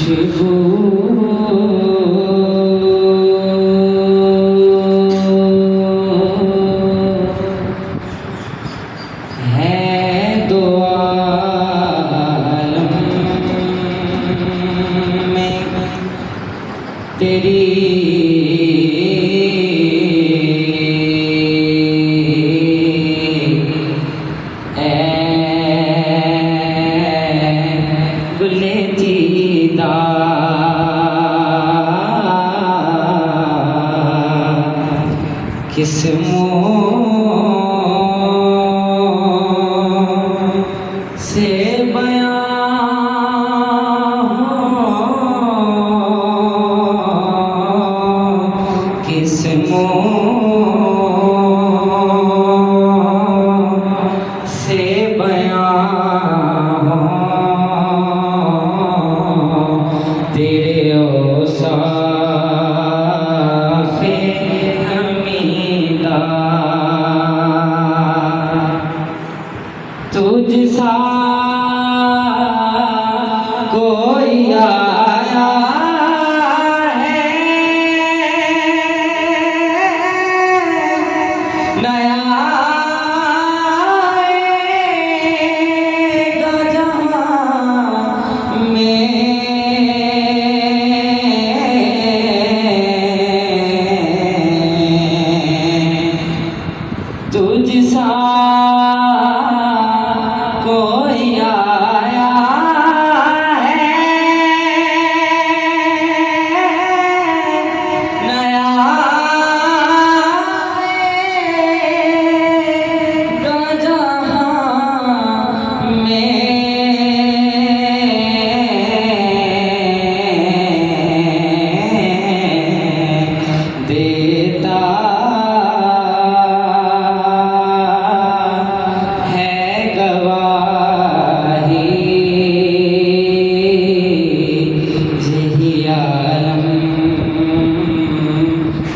खुशबू है दो आलम में तेरी गुले दीदा किस्मों से बयां किस्मों से बयां तेरे औसाफ़े हमीदा तुझ सा कोई आया है नया आएगा जहां में तुझ सा कोई आया है नया आएगा जहां में देता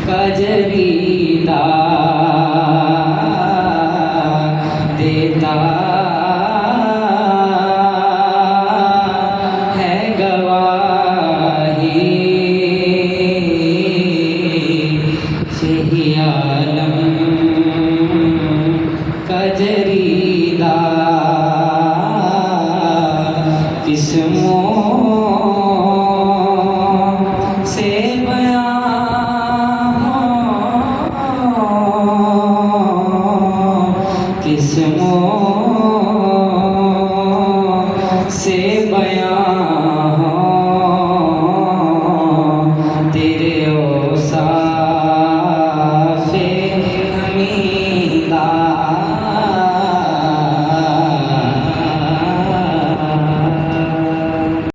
कजरीदा देता है गवाही यही आलम कजरीदा किस्म